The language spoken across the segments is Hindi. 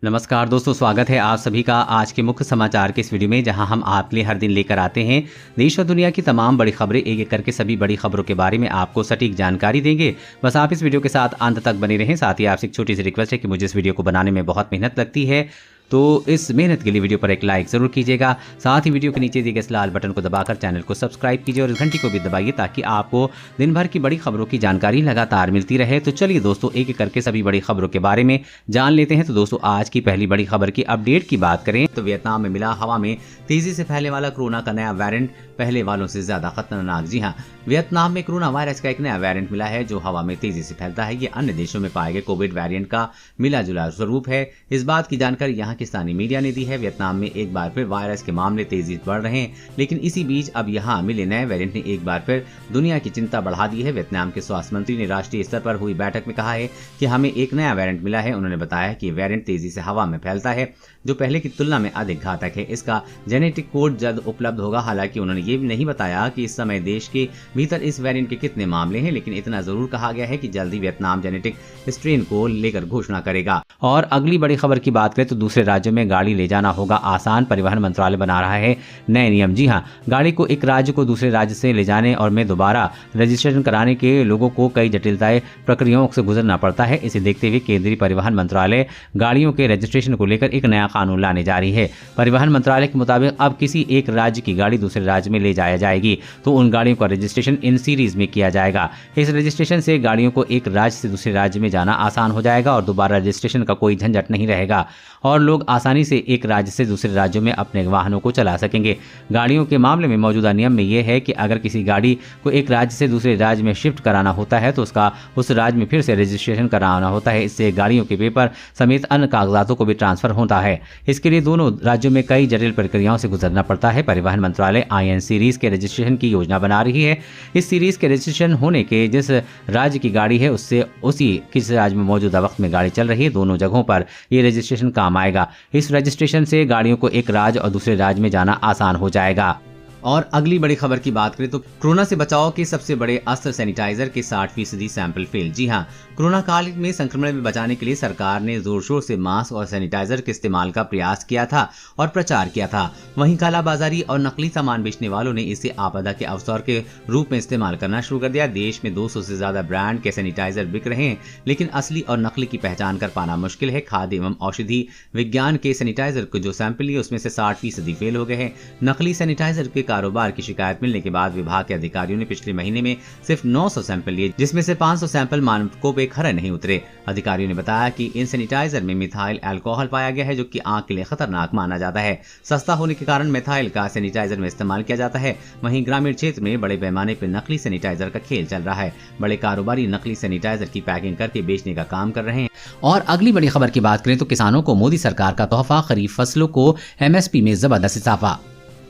नमस्कार दोस्तों, स्वागत है आप सभी का आज के मुख्य समाचार के इस वीडियो में, जहां हम आपके लिए हर दिन लेकर आते हैं देश और दुनिया की तमाम बड़ी खबरें। एक एक करके सभी बड़ी खबरों के बारे में आपको सटीक जानकारी देंगे। बस आप इस वीडियो के साथ अंत तक बने रहें। साथ ही आपसे एक छोटी सी रिक्वेस्ट है कि मुझे इस वीडियो को बनाने में बहुत मेहनत लगती है, तो इस मेहनत के लिए वीडियो पर एक लाइक जरूर कीजिएगा। साथ ही वीडियो के नीचे दिए गए इस लाल बटन को दबाकर चैनल को सब्सक्राइब कीजिए और इस घंटी को भी दबाइए, ताकि आपको दिन भर की बड़ी खबरों की जानकारी लगातार मिलती रहे। तो चलिए दोस्तों, एक एक करके सभी बड़ी खबरों के बारे में जान लेते हैं। तो दोस्तों, आज की पहली बड़ी खबर की अपडेट की बात करें तो वियतनाम में मिला हवा में तेजी से फैलने वाला कोरोना का नया वेरिएंट पहले वालों से ज्यादा खतरनाक। जी हाँ, वियतनाम में कोरोना वायरस का एक नया वेरिएंट मिला है जो हवा में तेजी से फैलता है। ये अन्य देशों में पाए गए कोविड वेरिएंट का मिला जुला स्वरूप है। इस बात की जानकारी यहाँ की स्थानीय मीडिया ने दी है। वियतनाम में एक बार फिर वायरस के मामले तेजी से बढ़ रहे हैं, लेकिन इसी बीच अब यहाँ मिले नए वेरिएंट ने एक बार फिर दुनिया की चिंता बढ़ा दी है। वियतनाम के स्वास्थ्य मंत्री ने राष्ट्रीय स्तर पर हुई बैठक में कहा है कि हमें एक नया वेरिएंट मिला है। उन्होंने बताया कि वेरिएंट तेजी से हवा में फैलता है, जो पहले की तुलना में अधिक घातक है। इसका जेनेटिक कोड जल्द उपलब्ध होगा। हालांकि उन्होंने ये भी नहीं बताया कि इस समय देश के भीतर इस वेरिएंट के कितने मामले हैं, लेकिन इतना जरूर कहा गया है कि जल्दी वियतनाम जेनेटिक स्ट्रेन को लेकर घोषणा करेगा। और अगली बड़ी खबर की बात करें तो दूसरे राज्यों में गाड़ी ले जाना होगा आसान। परिवहन मंत्रालय बना रहा है नए नियम। जी हाँ, गाड़ी को एक राज्य को दूसरे राज्य से ले जाने और में दोबारा रजिस्ट्रेशन कराने के लोगों को कई जटिलताएं प्रक्रियाओं से गुजरना पड़ता है। इसे देखते हुए केंद्रीय परिवहन मंत्रालय गाड़ियों के रजिस्ट्रेशन को लेकर एक नया कानून लाने जा रही है। परिवहन मंत्रालय के मुताबिक अब किसी एक राज्य की गाड़ी दूसरे राज्य में ले जाया जाएगी तो उन गाड़ियों का रजिस्ट्रेशन इन सीरीज में किया जाएगा। इस रजिस्ट्रेशन से गाड़ियों को एक राज्य से दूसरे राज्य में जाना आसान हो जाएगा और दोबारा रजिस्ट्रेशन का कोई झंझट नहीं रहेगा और लोग आसानी से एक राज्य से दूसरे राज्यों में अपने वाहनों को चला सकेंगे। गाड़ियों के मामले में मौजूदा नियम में यह है कि अगर किसी गाड़ी को एक राज्य से दूसरे राज्य में शिफ्ट कराना होता है तो उसका उस राज्य में फिर से रजिस्ट्रेशन कराना होता है। इससे गाड़ियों के पेपर समेत अन्य कागजातों को भी ट्रांसफर होता है। इसके लिए दोनों राज्यों में कई जटिल प्रक्रियाओं से गुजरना पड़ता है। परिवहन मंत्रालय IN सीरीज के रजिस्ट्रेशन की योजना बना रही है। इस सीरीज के रजिस्ट्रेशन होने के जिस राज्य की गाड़ी है उससे उसी किस राज्य में मौजूदा वक्त में गाड़ी चल रही है, दोनों जगहों पर ये रजिस्ट्रेशन काम आएगा। इस रजिस्ट्रेशन से गाड़ियों को एक राज्य और दूसरे राज्य में जाना आसान हो जाएगा। और अगली बड़ी खबर की बात करें तो कोरोना से बचाव के सबसे बड़े अस्त्र सैनिटाइजर के 60% सैंपल फेल। जी हां, कोरोना काल में संक्रमण में बचाने के लिए सरकार ने जोर शोर से मास्क और सैनिटाइजर के इस्तेमाल का प्रयास किया था और प्रचार किया था। वहीं कालाबाजारी और नकली सामान बेचने वालों ने इसे आपदा के अवसर के रूप में इस्तेमाल करना शुरू कर दिया। देश में 200 से ज्यादा ब्रांड के सैनिटाइजर बिक रहे हैं, लेकिन असली और नकली की पहचान कर पाना मुश्किल है। खाद्य एवं औषधि विज्ञान के सैनिटाइजर को जो सैंपल लिए उसमें से 60% फेल हो गए हैं। नकली सैनिटाइजर के कारोबार की शिकायत मिलने के बाद विभाग के अधिकारियों ने पिछले महीने में सिर्फ 900 सैंपल लिए, जिसमें से 500 सैंपल मानकों पे खरे नहीं उतरे। अधिकारियों ने बताया कि इन सैनिटाइजर में मिथाइल अल्कोहल पाया गया है, जो कि आंख के लिए खतरनाक माना जाता है। सस्ता होने के कारण मिथाइल का सैनिटाइजर में इस्तेमाल किया जाता है। वहीं ग्रामीण क्षेत्र में बड़े पैमाने पर नकली सैनिटाइजर का खेल चल रहा है। बड़े कारोबारी नकली सैनिटाइजर की पैकिंग करके बेचने का काम कर रहे हैं। और अगली बड़ी खबर की बात करें तो किसानों को मोदी सरकार का तोहफा, खरीफ फसलों को MSP में जबरदस्त इजाफा।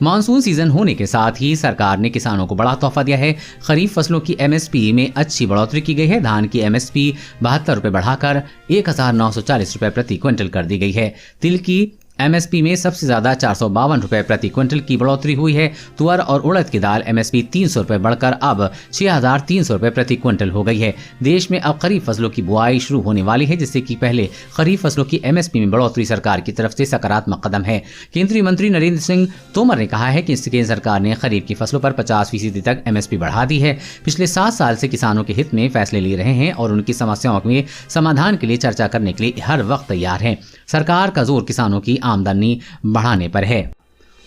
मानसून सीजन होने के साथ ही सरकार ने किसानों को बड़ा तोहफा दिया है। खरीफ फसलों की MSP में अच्छी बढ़ोतरी की गई है। धान की MSP 72 रुपए बढ़ाकर 1940 रुपए प्रति क्विंटल कर दी गई है। तिल की MSP में सबसे ज्यादा 452 रुपए प्रति क्विंटल की बढ़ोतरी हुई है। तुअर और उड़द की दाल MSP 300 रुपए बढ़कर अब 6300 रुपए प्रति क्विंटल हो गई है। देश में अब खरीफ फसलों की बुआई शुरू होने वाली है, जिससे कि पहले खरीफ फसलों की MSP में बढ़ोतरी सरकार की तरफ से सकारात्मक कदम है। केंद्रीय मंत्री नरेंद्र सिंह तोमर ने कहा है कि केंद्र सरकार ने खरीफ की फसलों पर 50% तक MSP बढ़ा दी है। पिछले 7 साल से किसानों के हित में फैसले ले रहे हैं और उनकी समस्याओं में समाधान के लिए चर्चा करने के लिए हर वक्त तैयार है। सरकार का जोर किसानों की आमदनी बढ़ाने पर है।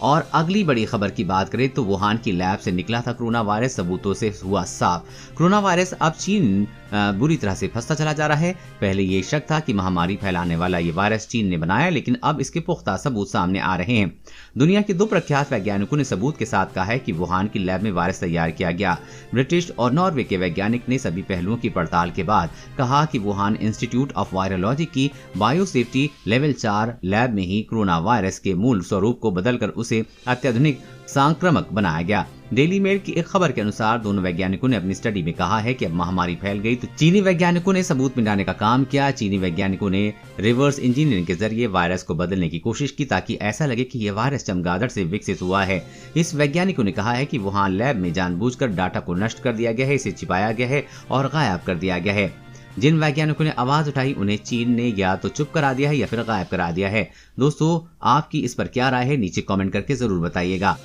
और अगली बड़ी खबर की बात करें तो वुहान की लैब से निकला था कोरोना वायरस, सबूतों से हुआ साफ। कोरोना वायरस अब चीन बुरी तरह से फंसता चला जा रहा है। पहले ये शक था कि महामारी फैलाने वाला ये वायरस चीन ने बनाया, लेकिन अब इसके पुख्ता सबूत सामने आ रहे हैं। दुनिया के 2 प्रख्यात वैज्ञानिकों ने सबूत के साथ कहा है कि वुहान की लैब में वायरस तैयार किया गया। ब्रिटिश और नॉर्वे के वैज्ञानिक ने सभी पहलुओं की पड़ताल के बाद कहा कि वुहान इंस्टीट्यूट ऑफ वायरोलॉजी की बायोसेफ्टी लेवल 4 लैब में ही कोरोना वायरस के मूल स्वरूप को बदलकर उसे अत्याधुनिक संक्रामक बनाया गया। डेली मेल की एक खबर के अनुसार दोनों वैज्ञानिकों ने अपनी स्टडी में कहा है कि अब महामारी फैल गई तो चीनी वैज्ञानिकों ने सबूत मिटाने का काम किया। चीनी वैज्ञानिकों ने रिवर्स इंजीनियरिंग के जरिए वायरस को बदलने की कोशिश की ताकि ऐसा लगे कि यह वायरस चमगादड़ से विकसित हुआ है। इस वैज्ञानिकों ने कहा है कि वुहान लैब में जानबूझकर डाटा को नष्ट कर दिया गया है, इसे छिपाया गया है और गायब कर दिया गया है। जिन वैज्ञानिकों ने आवाज उठाई उन्हें चीन ने या तो चुप करा दिया है या फिर गायब करा दिया है। दोस्तों, आपकी इस पर क्या राय है, नीचे कमेंट करके जरूर बताइएगा।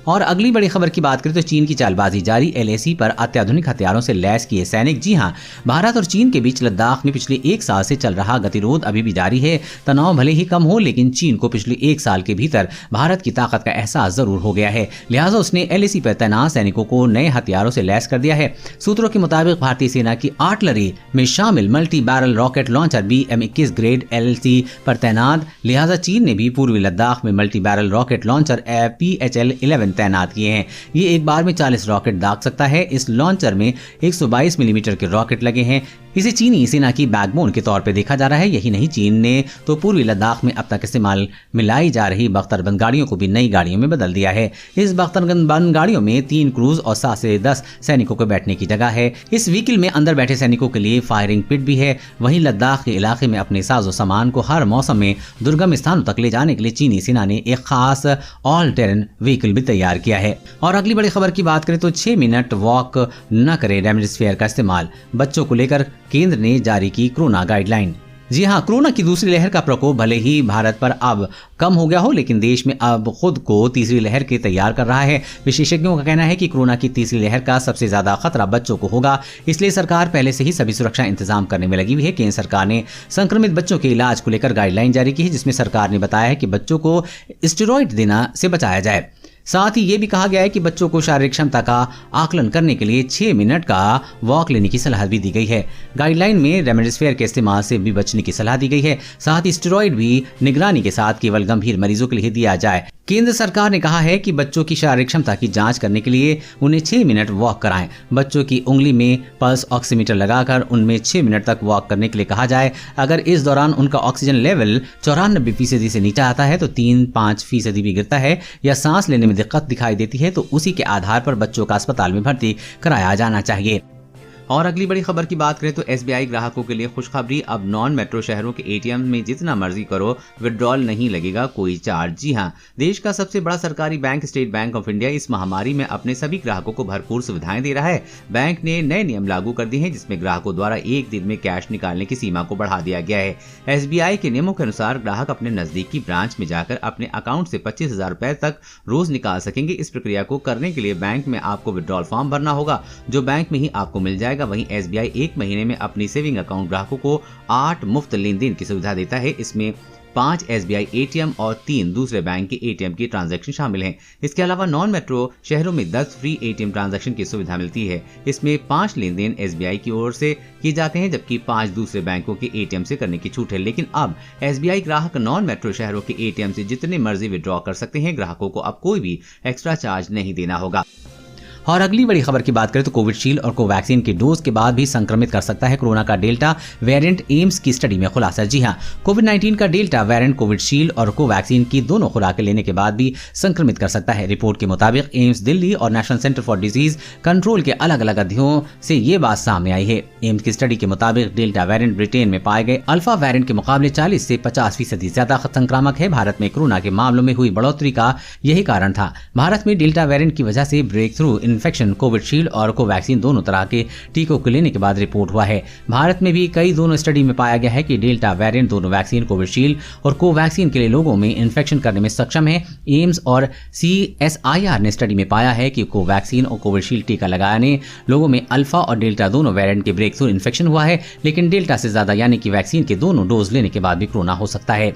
और अगली बड़ी खबर की बात करें तो चीन की चालबाजी जारी, एलएसी पर अत्याधुनिक हथियारों से लैस किए सैनिक। जी हां, भारत और चीन के बीच लद्दाख में पिछले 1 साल से चल रहा गतिरोध अभी भी जारी है। तनाव भले ही कम हो, लेकिन चीन को पिछले 1 साल के भीतर भारत की ताकत का एहसास जरूर हो गया है। लिहाजा उसने एलएसी पर तैनात सैनिकों को नए हथियारों से लैस कर दिया है। सूत्रों के मुताबिक भारतीय सेना की आर्टिलरी में शामिल multi barrel rocket launcher BM-21 grade LAC पर तैनात। लिहाजा चीन ने भी पूर्वी लद्दाख में multi barrel rocket launcher PHL-11 तैनात किए हैं। ये एक बार में 40 रॉकेट दाग सकता है। इस लॉन्चर में 122 मिलीमीटर के रॉकेट लगे हैं। इसे चीनी सेना की बैकबोन के तौर पर देखा जा रहा है। यही नहीं, चीन ने तो पूर्वी लद्दाख में अब तक इस्तेमाल में लाई जा रही बख्तरबंद गाड़ियों को भी नई गाड़ियों में बदल दिया है। इस बख्तरबंद गाड़ियों में 3 क्रूज और 7 से 10 सैनिकों को बैठने की जगह है। इस व्हीकल में अंदर बैठे सैनिकों के लिए फायरिंग पिट भी है। वहीं लद्दाख के इलाके में अपने साजो सामान को हर मौसम में दुर्गम स्थानों तक ले जाने के लिए चीनी सेना ने एक खास ऑल टेरेन व्हीकल भी तैयार किया है। और अगली बड़ी खबर की बात करें तो 6 मिनट वॉक न करें रेमडेसिविर का इस्तेमाल, बच्चों को लेकर केंद्र ने जारी की कोरोना गाइडलाइन। जी हां, कोरोना की दूसरी लहर का प्रकोप भले ही भारत पर अब कम हो गया हो, लेकिन देश में अब खुद को तीसरी लहर के तैयार कर रहा है। विशेषज्ञों का कहना है कि कोरोना की तीसरी लहर का सबसे ज्यादा खतरा बच्चों को होगा, इसलिए सरकार पहले से ही सभी सुरक्षा इंतजाम करने में लगी हुई है। केंद्र सरकार ने संक्रमित बच्चों के इलाज को लेकर गाइडलाइन जारी की है, जिसमें सरकार ने बताया है कि बच्चों को स्टेरॉइड देना से बचाया जाए। साथ ही ये भी कहा गया है कि बच्चों को शारीरिक क्षमता का आकलन करने के लिए 6 मिनट का वॉक लेने की सलाह भी दी गई है। गाइडलाइन में रेमडेसिविर के इस्तेमाल से भी बचने की सलाह दी गई है। साथ ही स्टेरॉइड भी निगरानी के साथ केवल गंभीर मरीजों के लिए दिया जाए। केंद्र सरकार ने कहा है कि बच्चों की शारीरिक क्षमता की जांच करने के लिए उन्हें 6 मिनट वॉक कराएं। बच्चों की उंगली में पल्स ऑक्सीमीटर लगाकर उनमें 6 मिनट तक वॉक करने के लिए कहा जाए। अगर इस दौरान उनका ऑक्सीजन लेवल 94% से नीचे आता है तो 3-5% भी गिरता है या सांस लेने में दिक्कत दिखाई देती है तो उसी के आधार पर बच्चों का अस्पताल में भर्ती कराया जाना चाहिए। और अगली बड़ी खबर की बात करें तो SBI ग्राहकों के लिए खुशखबरी, अब नॉन मेट्रो शहरों के ATM में जितना मर्जी करो विड्रॉल नहीं लगेगा कोई चार्ज। जी हां, देश का सबसे बड़ा सरकारी bank state bank of India इस महामारी में अपने सभी ग्राहकों को भरपूर सुविधाएं दे रहा है। बैंक ने नए नियम लागू कर दिए हैं, जिसमें ग्राहकों द्वारा एक दिन में कैश निकालने की सीमा को बढ़ा दिया गया है। SBI के नियमों के अनुसार ग्राहक अपने नजदीकी ब्रांच में जाकर अपने अकाउंट से 25,000 रुपए तक रोज निकाल सकेंगे। इस प्रक्रिया को करने के लिए बैंक में आपको विड्रॉल फॉर्म भरना होगा, जो बैंक में ही आपको मिल जाएगा। वहीं SBI 1 महीने में अपनी सेविंग अकाउंट ग्राहकों को 8 मुफ्त लेन देन की सुविधा देता है। इसमें 5 SBI ATM और 3 दूसरे बैंक के ATM की ट्रांजैक्शन शामिल हैं। इसके अलावा नॉन मेट्रो शहरों में 10 फ्री ATM ट्रांजैक्शन की सुविधा मिलती है। इसमें 5 लेन देन SBI की ओर से किए जाते हैं, जबकि 5 दूसरे बैंकों के ATM से करने की छूट है। लेकिन अब SBI ग्राहक नॉन मेट्रो शहरों के ATM से जितने मर्जी विड्रॉ कर सकते हैं। ग्राहकों को अब कोई भी एक्स्ट्रा चार्ज नहीं देना होगा। और अगली बड़ी खबर की बात करें तो कोविशील्ड और कोवैक्सीन के डोज के बाद भी संक्रमित कर सकता है कोरोना का डेल्टा वेरिएंट, एम्स की स्टडी में खुलासा। जी हां, कोविड-19 का डेल्टा वेरिएंट कोविशील्ड और कोवैक्सीन की दोनों खुराकें लेने के बाद भी संक्रमित कर सकता है। रिपोर्ट के मुताबिक एम्स दिल्ली और national centre for disease control के अलग अलग अध्ययनों से ये बात सामने आई है। एम्स की स्टडी के मुताबिक डेल्टा वेरिएंट ब्रिटेन में पाए गए अल्फा वेरिएंट के मुकाबले 40 से 50% ज्यादा संक्रामक है। भारत में कोरोना के मामलों में हुई बढ़ोतरी का यही कारण था। भारत में डेल्टा वेरिएंट की वजह से ब्रेक थ्रू इन्फेक्शन कोविशील्ड और कोवैक्सीन दोनों तरह के टीकों को लेने के बाद रिपोर्ट हुआ है। भारत में भी कई दोनों स्टडी में पाया गया है कि डेल्टा वेरिएंट दोनों वैक्सीन कोविशील्ड और कोवैक्सीन के लिए लोगों में इन्फेक्शन करने में सक्षम है। एम्स और CSIR ने स्टडी में पाया है कि कोवैक्सीन और कोविशील्ड टीका लगाने लोगों में अल्फा और डेल्टा दोनों वेरिएंट के ब्रेक थ्रू इन्फेक्शन हुआ है, लेकिन डेल्टा से ज्यादा यानी कि वैक्सीन के दोनों डोज लेने के बाद भी कोरोना हो सकता है।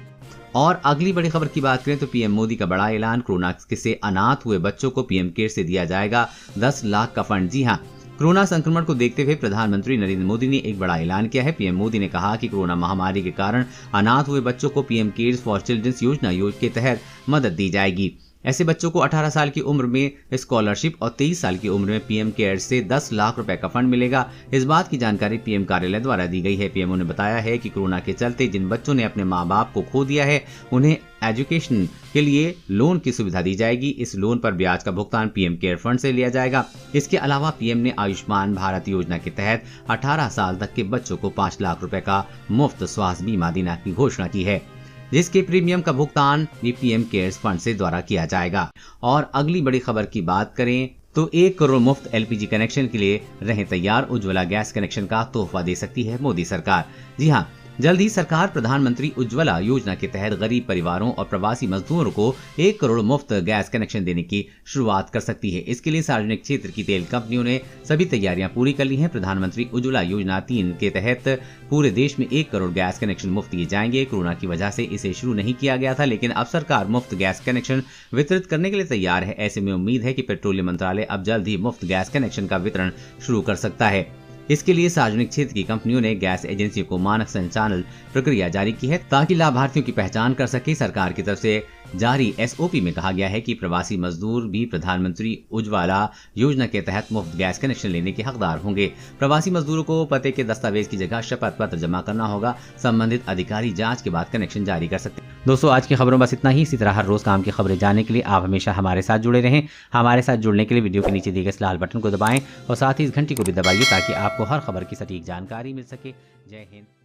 और अगली बड़ी खबर की बात करें तो पीएम मोदी का बड़ा ऐलान, कोरोना से अनाथ हुए बच्चों को पीएम केयर से दिया जाएगा 10 लाख का फंड। जी हां, कोरोना संक्रमण को देखते हुए प्रधानमंत्री नरेंद्र मोदी ने एक बड़ा ऐलान किया है। पीएम मोदी ने कहा कि कोरोना महामारी के कारण अनाथ हुए बच्चों को पीएम केयर्स फॉर चिल्ड्रंस योजना के तहत मदद दी जाएगी। ऐसे बच्चों को 18 साल की उम्र में स्कॉलरशिप और 23 साल की उम्र में पीएम केयर्स से 10 लाख रुपए का फंड मिलेगा। इस बात की जानकारी पीएम कार्यालय द्वारा दी गई है। पीएमओ ने बताया है कि कोरोना के चलते जिन बच्चों ने अपने माँ बाप को खो दिया है उन्हें एजुकेशन के लिए लोन की सुविधा दी जाएगी। इस लोन पर ब्याज का भुगतान पीएम केयर फंड से लिया जाएगा। इसके अलावा पीएम ने आयुष्मान भारत योजना के तहत 18 साल तक के बच्चों को 5 लाख रुपए का मुफ्त स्वास्थ्य बीमा देने की घोषणा की है, जिसके प्रीमियम का भुगतान भी पीएम केयर्स फंड से द्वारा किया जाएगा। और अगली बड़ी खबर की बात करें तो 1 करोड़ मुफ्त LPG कनेक्शन के लिए रहें तैयार, उज्ज्वला गैस कनेक्शन का तोहफा दे सकती है मोदी सरकार। जी हाँ, जल्द ही सरकार प्रधानमंत्री उज्ज्वला योजना के तहत गरीब परिवारों और प्रवासी मजदूरों को 1 करोड़ मुफ्त गैस कनेक्शन देने की शुरुआत कर सकती है। इसके लिए सार्वजनिक क्षेत्र की तेल कंपनियों ने सभी तैयारियां पूरी कर ली हैं। प्रधानमंत्री उज्ज्वला योजना 3 के तहत पूरे देश में 1 करोड़ गैस कनेक्शन मुफ्त दिए जाएंगे। कोरोना की वजह से इसे शुरू नहीं किया गया था, लेकिन अब सरकार मुफ्त गैस कनेक्शन वितरित करने के लिए तैयार है। ऐसे में उम्मीद है कि पेट्रोलियम मंत्रालय अब जल्द ही मुफ्त गैस कनेक्शन का वितरण शुरू कर सकता है। इसके लिए सार्वजनिक क्षेत्र की कंपनियों ने गैस एजेंसियों को मानक संचालन प्रक्रिया जारी की है ताकि लाभार्थियों की पहचान कर सके। सरकार की तरफ से जारी SOP में कहा गया है कि प्रवासी मजदूर भी प्रधानमंत्री उज्ज्वला योजना के तहत मुफ्त गैस कनेक्शन लेने के हकदार होंगे। प्रवासी मजदूरों को पते के दस्तावेज की जगह शपथ पत्र जमा करना होगा। संबंधित अधिकारी जांच के बाद कनेक्शन जारी कर सकते हैं। दोस्तों, आज की खबरों बस इतना ही। इसी तरह हर रोज काम की खबरें जानने के लिए आप हमेशा हमारे साथ जुड़े रहें। हमारे साथ जुड़ने के लिए वीडियो के नीचे दिए गए इस लाल बटन को दबाएं और साथ ही इस घंटी को भी दबाइए ताकि आपको हर खबर की सटीक जानकारी मिल सके। जय हिंद।